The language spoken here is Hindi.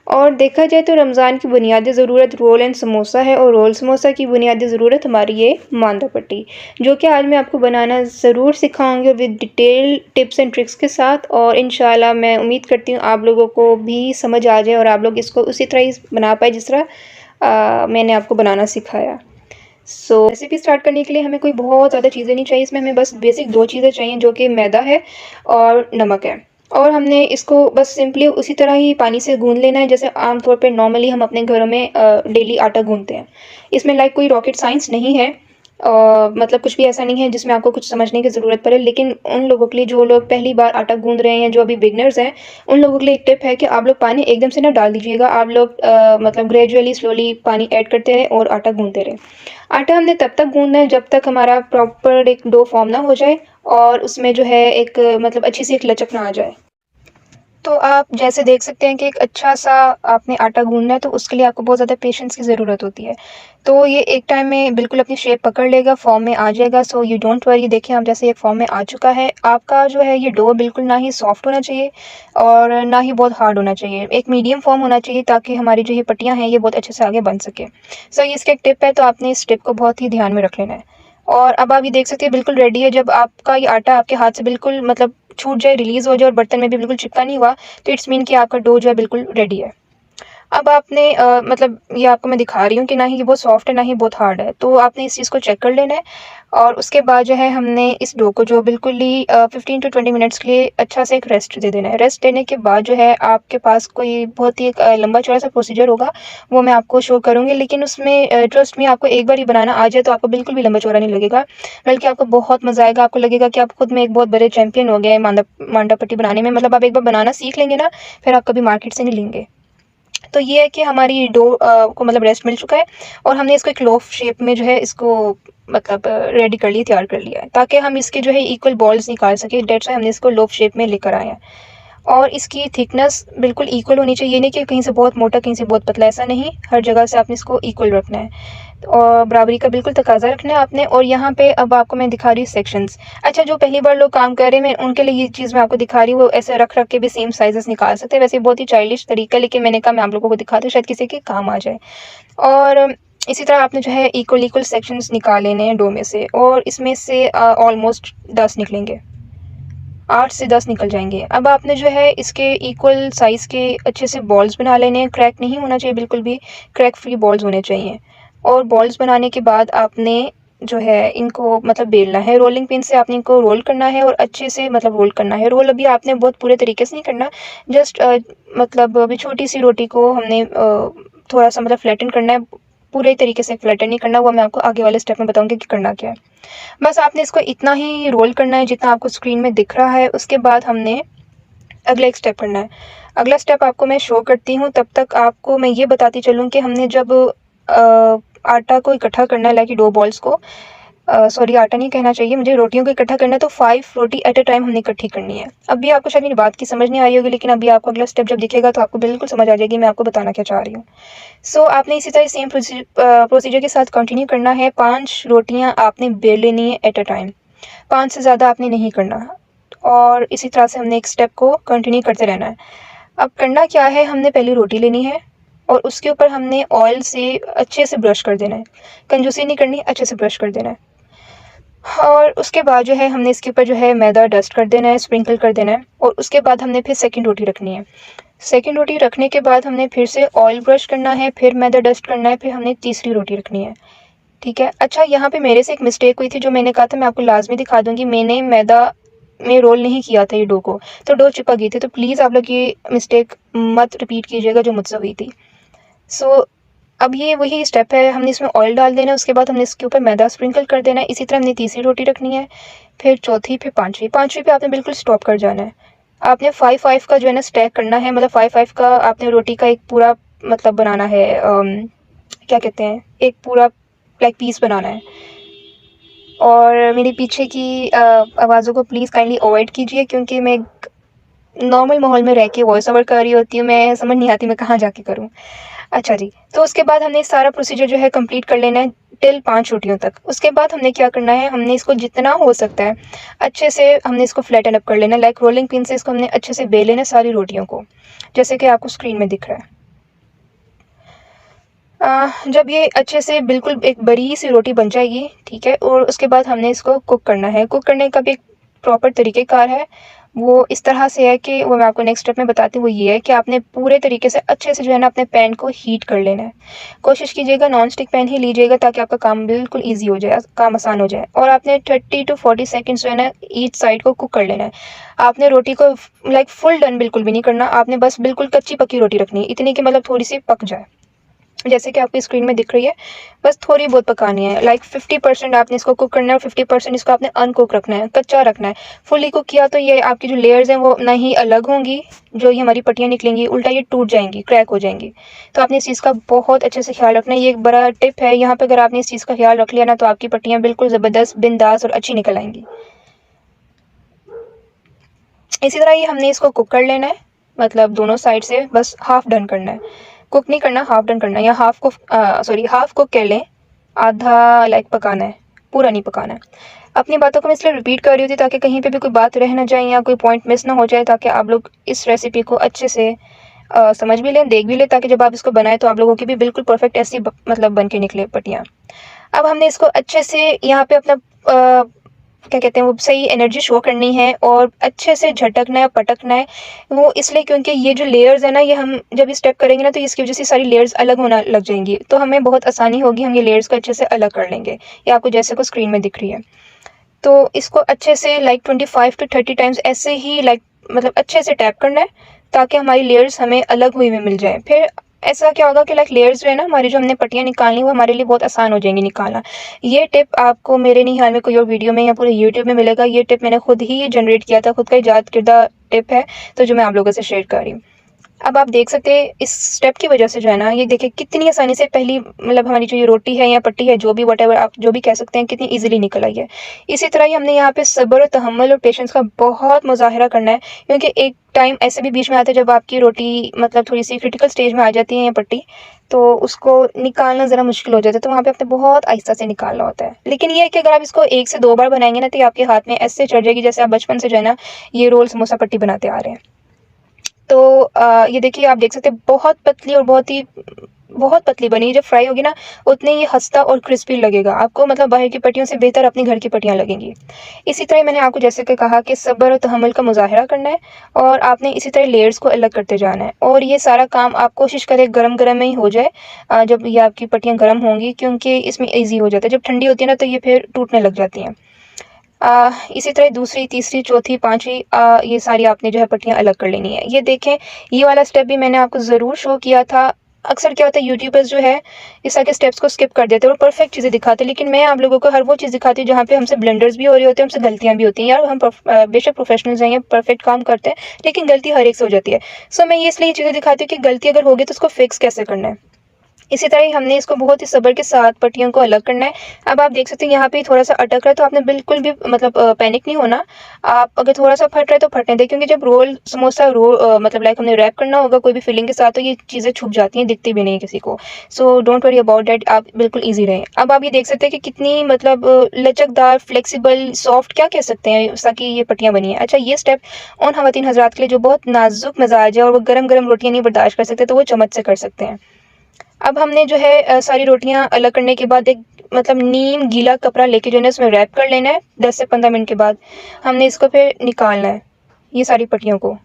और देखा जाए तो रमज़ान की बुनियादी ज़रूरत रोल एंड समोसा है और रोल समोसा की बुनियादी ज़रूरत हमारी ये मांदा पट्टी, जो कि आज मैं आपको बनाना ज़रूर सिखाऊँगी with detail tips and tricks के साथ। और इंशाल्लाह मैं उम्मीद करती हूँ आप लोगों को भी समझ आ जाए और आप लोग इसको उसी तरह ही बना पाएँ जिस तरह मैंने आपको बनाना सिखाया। रेसिपी स्टार्ट करने के लिए हमें कोई बहुत ज़्यादा चीज़ें नहीं चाहिए, इसमें हमें बस बेसिक 2 चीज़ें चाहिए जो कि मैदा है और नमक है। और हमने इसको बस सिंपली उसी तरह ही पानी से गूँध लेना है जैसे आम तौर पे नॉर्मली हम अपने घरों में डेली आटा गूँधते हैं। इसमें लाइक कोई रॉकेट साइंस नहीं है, मतलब कुछ भी ऐसा नहीं है जिसमें आपको कुछ समझने की ज़रूरत पड़े। लेकिन उन लोगों के लिए जो लोग पहली बार आटा गूँध रहे हैं, जो अभी बिगिनर्स हैं, उन लोगों के लिए एक टिप है कि आप लोग पानी एकदम से ना डाल दीजिएगा। आप लोग मतलब ग्रेजुअली स्लोली पानी ऐड करते रहें और आटा गूँधते रहें। आटा हमने तब तक गूँधना है जब तक हमारा प्रॉपर एक डो फॉर्म ना हो जाए और उसमें जो है एक मतलब अच्छी सी एक लचक ना आ जाए। तो आप जैसे देख सकते हैं कि एक अच्छा-सा आपने आटा गूँधना है, तो उसके लिए आपको बहुत ज़्यादा पेशेंस की ज़रूरत होती है। तो ये एक टाइम में बिल्कुल अपनी शेप पकड़ लेगा, फॉर्म में आ जाएगा, सो यू डोंट वरी। देखिए अब जैसे ये फॉर्म में आ चुका है। आपका जो है ये डो बिल्कुल ना ही सॉफ्ट होना चाहिए और ना ही बहुत हार्ड होना चाहिए। एक मीडियम फॉर्म होना चाहिए ताकि हमारी जो ये पट्टियाँ हैं, ये बहुत अच्छे से आगे बन सके। सो ये इसका एक टिप है, तो आपने इस टिप को बहुत ही ध्यान में रख लेना है। और अब आप ये देख सकते हैं बिल्कुल रेडी है। जब आपका ये आटा आपके हाथ से बिल्कुल मतलब छूट जाए, रिलीज़ हो जाए और बर्तन में भी बिल्कुल चिपका नहीं हुआ, तो इट्स मीन कि आपका डो जो है बिल्कुल रेडी है। अब आपने मतलब ये आपको मैं दिखा रही हूँ कि ना ही ये बहुत सॉफ्ट है, ना ही बहुत हार्ड है। तो आपने इस चीज़ को चेक कर लेना है और उसके बाद जो है हमने इस डो को जो बिल्कुल ही 15 टू 20 मिनट्स के लिए अच्छा से एक रेस्ट दे देना है। रेस्ट देने के बाद जो है आपके पास कोई बहुत ही एक लंबा-चौड़ा सा प्रोसीजर होगा, वो मैं आपको शो करूँगी। लेकिन उसमें ट्रस्ट मी, आपको एक बार ही बनाना आ जाए तो आपको बिल्कुल भी लंबा-चौड़ा नहीं लगेगा, बल्कि आपको बहुत मज़ा आएगा। आपको लगेगा कि आप खुद में एक बहुत बड़े चैंपियन हो गए हैं मांडा पट्टी बनाने में। मतलब आप एक बार बनाना सीख लेंगे ना, फिर आप कभी मार्केट से नहीं लेंगे। तो ये है कि हमारी डो को मतलब रेस्ट मिल चुका है और हमने इसको एक लोफ शेप में जो है इसको मतलब रेडी कर लिया, तैयार कर लिया है, ताकि हम इसके जो है इक्वल बॉल्स निकाल सकें। दैट्स व्हाई हमने इसको लोफ शेप में लेकर आए हैं। और इसकी थिकनेस बिल्कुल इक्वल होनी चाहिए, ये नहीं कि कहीं से बहुत मोटा, कहीं से बहुत पतला, ऐसा नहीं। हर जगह से आपने इसको इक्वल रखना है और बराबरी का बिल्कुल तकाज़ा रखना है आपने। और यहाँ पे अब आपको मैं दिखा रही हूँ सेक्शंस। अच्छा, जो पहली बार लोग काम कर रहे हैं, मैं उनके लिए ये चीज़ मैं आपको दिखा रही हूँ, वो ऐसे रख-रख के भी सेम साइज़ेस निकाल सकते हैं। वैसे बहुत ही चाइल्डिश तरीका है, लेकिन मैंने कहा मैं आप लोगों को दिखाती हूँ, शायद किसी के काम आ जाए। और इसी तरह आपने जो है इक्वल सेक्शंस निकाल लेने हैं डो में से और इसमें से ऑलमोस्ट 10 निकलेंगे। 8 से 10 निकल जाएँगे। अब आपने जो है इसके इक्वल साइज़ के अच्छे से बॉल्स बना लेने हैं। क्रैक नहीं होना चाहिए बिल्कुल भी, क्रैक फ्री बॉल्स होने चाहिए। और बॉल्स बनाने के बाद आपने जो है इनको मतलब बेलना है। रोलिंग पिन से आपने इनको रोल करना है और अच्छे से मतलब रोल करना है। रोल अभी आपने बहुत पूरे तरीके से नहीं करना, जस्ट मतलब अभी छोटी-सी रोटी को हमने थोड़ा-सा मतलब फ्लैटन करना है। पूरे तरीके से फ्लैटन नहीं करना, वो मैं आपको आगे वाले स्टेप में बताऊँगी कि करना क्या है। बस आपने इसको इतना ही रोल करना है जितना आपको स्क्रीन में दिख रहा है। उसके बाद हमने अगला एक स्टेप करना है। अगला स्टेप आपको मैं शो करती हूँ, तब तक आपको मैं ये बताती चलूँ कि हमने जब आटा को इकट्ठा करना है, लाइक डो बॉल्स को, सॉरी आटा नहीं कहना चाहिए मुझे, रोटियों को इकट्ठा करना है, तो 5 रोटी एट अ टाइम हमने इकट्ठी करनी है। अभी आपको शायद मेरी बात की समझ नहीं आई होगी, लेकिन अभी आपको अगला स्टेप जब दिखेगा तो आपको बिल्कुल समझ आ जाएगी मैं आपको बताना क्या चाह रही हूँ। आपने इसी तरह सेम प्रोसीजर के साथ कंटिन्यू करना है। 5 रोटियाँ आपने बेल लेनी है एट अ टाइम, 5 से ज़्यादा आपने नहीं करना। और इसी तरह से हमने एक स्टेप को कंटिन्यू करते रहना है। अब करना क्या है, हमने पहली रोटी लेनी है और उसके ऊपर हमने ऑयल से अच्छे से ब्रश कर देना है। कंजूसी नहीं करनी, अच्छे से ब्रश कर देना है। और उसके बाद जो है हमने इसके ऊपर जो है मैदा डस्ट कर देना है, स्प्रिंकल कर देना है। और उसके बाद हमने फिर सेकंड रोटी रखनी है। सेकंड रोटी रखने के बाद हमने फिर से ऑयल ब्रश करना है, फिर मैदा डस्ट करना है, फिर हमने तीसरी रोटी रखनी है। ठीक है? अच्छा, यहाँ पे मेरे से एक मिस्टेक हुई थी, जो मैंने कहा था मैं आपको लाज़मी दिखा दूँगी। मैंने मैदा में रोल नहीं किया था ये डो को, तो डो चिपक गई थी। तो प्लीज़ आप लोग ये मिस्टेक मत रिपीट कीजिएगा जो मुझसे हुई थी। अब ये वही स्टेप है, हमने इसमें ऑयल डाल देना है, उसके बाद हमने इसके ऊपर मैदा स्प्रिंकल कर देना है। इसी तरह हमने तीसरी रोटी रखनी है, फिर चौथी, फिर पाँचवीं। पाँचवीं पे आपने बिल्कुल स्टॉप कर जाना है। आपने 5-5 का जो है ना स्टैक करना है, मतलब 5-5 का आपने रोटी का एक पूरा मतलब बनाना है, क्या कहते हैं, एक पूरा लाइक पीस बनाना है। और मेरे पीछे की आवाज़ों को प्लीज़ काइंडली अवॉइड कीजिए, क्योंकि मैं नॉर्मल माहौल में रह के वॉइस ओवर कर रही होती हूँ, मैं समझ नहीं आती मैं कहाँ जाके करूँ। अच्छा जी, तो उसके बाद हमने सारा प्रोसीजर जो है कंप्लीट कर लेना है टिल 5 रोटियों तक। उसके बाद हमने क्या करना है, हमने इसको जितना हो सकता है अच्छे से हमने इसको फ्लैटन अप कर लेना है, लाइक रोलिंग पिन से इसको हमने अच्छे से बेल लेना है सारी रोटियों को, जैसे कि आपको स्क्रीन में दिख रहा है। जब ये अच्छे से बिल्कुल एक बड़ी सी रोटी बन जाएगी, ठीक है, और उसके बाद हमने इसको कुक करना है। कुक करने का भी एक प्रॉपर तरीक़ेकार है, वो इस तरह से है कि वो मैं आपको नेक्स्ट स्टेप में बताती हूँ। वो ये है कि आपने पूरे तरीके से अच्छे से जो है ना अपने पैन को हीट कर लेना है। कोशिश कीजिएगा नॉन स्टिक पैन ही लीजिएगा ताकि आपका काम बिल्कुल ईज़ी हो जाए, काम आसान हो जाए। और आपने 30 टू 40 सेकंड्स जो है ना ईच साइड को कुक कर लेना है। आपने रोटी को लाइक फुल डन बिल्कुल भी नहीं करना, आपने बस बिल्कुल कच्ची-पक्की रोटी रखनी है, इतनी कि मतलब थोड़ी-सी पक जाए। जैसे कि आपकी स्क्रीन में दिख रही है, बस थोड़ी बहुत पकानी है। लाइक 50% आपने इसको कुक करना है और 50% इसको आपने अनकुक रखना है, कच्चा रखना है। फुली कुक किया तो ये आपकी जो लेयर्स हैं वो ना ही अलग होंगी, जो ये हमारी पट्टियाँ निकलेंगी, उल्टा ये टूट जाएँगी, क्रैक हो जाएँगी। तो आपने इस चीज़ का बहुत अच्छे से ख़्याल रखना है, ये एक बड़ा टिप है। यहाँ पे अगर आपने इस चीज़ का ख़्याल रख लिया ना तो आपकी पट्टियाँ बिल्कुल ज़बरदस्त, बिंदास और अच्छी निकल आएँगी। इसी तरह ही हमने इसको कुक कर लेना है, मतलब दोनों साइड से बस हाफ़ डन करना है। कुक नहीं करना, हाफ़ डन करना है, या हाफ़ कुक कर लें, आधा लाइक पकाना है, पूरा नहीं पकाना है। अपनी बातों को मैं इसलिए रिपीट कर रही होती ताकि कहीं पे भी कोई बात रह ना जाए या कोई पॉइंट मिस ना हो जाए, ताकि आप लोग इस रेसिपी को अच्छे से समझ भी लें, देख भी लें, ताकि जब आप इसको बनाएँ तो आप लोगों की भी बिल्कुल परफेक्ट ऐसी मतलब बन के निकले पट्टियाँ। अब हमने इसको अच्छे से यहाँ पे अपना क्या कहते हैं वो सही एनर्जी शो करनी है और अच्छे से झटकना है, पटकना है। वो इसलिए क्योंकि ये जो लेयर्स है ना, ये हम जब ये स्टेप करेंगे ना तो इसकी वजह से सारी लेयर्स अलग होना लग जाएँगी। तो हमें बहुत आसानी होगी, हम ये लेयर्स को अच्छे से अलग कर लेंगे। ये आपको जैसे को स्क्रीन में दिख रही है। तो इसको अच्छे से लाइक 25 टू 30 टाइम्स ऐसे ही लाइक मतलब अच्छे से टैप करना है ताकि हमारी लेयर्स हमें अलग हुई हुई मिल जाए। फिर ऐसा क्या होगा कि लाइक लेयर्स जो है ना हमारी, जो हमने पट्टियाँ निकालनी वो हमारे लिए बहुत आसान हो जाएंगी निकालना। ये टिप आपको मेरे नहीं ख्याल में कोई और वीडियो में या पूरे यूट्यूब में मिलेगा। ये टिप मैंने खुद ही जनरेट किया था, खुद का ईजाद किया टिप है, तो जो मैं आप लोगों से शेयर कर रही हूँ। अब आप देख सकते हैं इस स्टेप की वजह से जो है ना, ये देखिए कितनी आसानी से पहली मतलब हमारी जो ये रोटी है या पट्टी है, जो भी व्हाटएवर आप जो भी कह सकते हैं, कितनी इजीली निकल आई है। इसी तरह ही हमने यहाँ पे सब्र और तहम्मुल और पेशेंस का बहुत मुज़ाहिरा करना है, क्योंकि एक टाइम ऐसे भी बीच में आता है जब आपकी रोटी मतलब थोड़ी-सी क्रिटिकल स्टेज में आ जाती है या पट्टी, तो उसको निकालना ज़रा मुश्किल हो जाता है, तो वहाँ पे आपने बहुत आहिस्ता से निकालना होता है। लेकिन ये है कि अगर आप इसको 1 से 2 बार बनाएँगे ना, तो ये आपके हाथ में ऐसे चढ़ जाएगी जैसे आप बचपन से जो है ना, ये रोल समोसा पट्टी बनाते आ रहे हैं। तो ये देखिए, आप देख सकते हैं बहुत पतली और बहुत पतली बनी। जब फ्राई होगी ना उतने ये खस्ता और क्रिस्पी लगेगा आपको, मतलब बाहर की पट्टियों से बेहतर अपने घर की पट्टियाँ लगेंगी। इसी तरह मैंने आपको जैसे कि कहा कि सब्र और तहम्मुल का मुज़ाहिरा करना है और आपने इसी तरह लेयर्स को अलग करते जाना है, और ये सारा काम आप कोशिश करें गरम-गरम में ही हो जाए, जब ये आपकी पट्टियाँ गरम होंगी, क्योंकि इसमें ईज़ी हो जाता है। जब ठंडी होती है ना तो ये फिर टूटने लग जाती हैं। इसी तरह दूसरी, तीसरी, चौथी, पाँचवीं ये सारी आपने जो है पट्टियाँ अलग कर लेनी है। ये देखें, ये वाला स्टेप भी मैंने आपको ज़रूर शो किया था। अक्सर क्या होता है, यूट्यूबर्स जो है इस तरह के स्टेप्स को स्किप कर देते हैं और परफेक्ट चीज़ें दिखाते हैं, लेकिन मैं आप लोगों को हर वो चीज़ दिखाती हूँ जहाँ पे हमसे ब्लंडर्स भी हो रहे होते हैं, हमसे गलतियाँ भी होती हैं। यार हम बेशक प्रोफेशनल्स हैं या परफेक्ट काम करते हैं, लेकिन गलती हर एक से हो जाती है। सो मैं ये इसलिए ये चीज़ें दिखाती हूँ कि गलती अगर होगी तो उसको फिक्स कैसे करना है। इसी तरह ही हमने इसको बहुत ही सब्र के साथ पट्टियों को अलग करना है। अब आप देख सकते हैं यहाँ पे थोड़ा-सा अटक रहा है, तो आपने बिल्कुल भी मतलब पैनिक नहीं होना। आप अगर थोड़ा-सा फट रहा है तो फटने दें, क्योंकि जब मतलब लाइक हमने रैप करना होगा कोई भी फिलिंग के साथ, तो ये चीज़ें छुप जाती हैं, दिखती भी नहीं है किसी को। So don't worry about that, आप बिल्कुल ईज़ी रहें। अब आप ये देख सकते हैं कि कितनी मतलब लचकदार, फ्लेक्सिबल, सॉफ्ट क्या कह सकते हैं जैसा कि ये पट्टियाँ बनी हैं। अच्छा, ये स्टेप उन ख़वातीन हज़रात के लिए जो बहुत नाज़ुक मिज़ाज है और वो गरम-गरम रोटियाँ नहीं बर्दाश्त कर सकते, तो वो चम्मच से कर सकते हैं। अब हमने जो है सारी रोटियाँ अलग करने के बाद एक मतलब नीम गीला कपड़ा लेके जो है ना उसमें रैप कर लेना है। 10 से 15 मिनट के बाद हमने इसको फिर निकालना है, ये सारी पट्टियों को।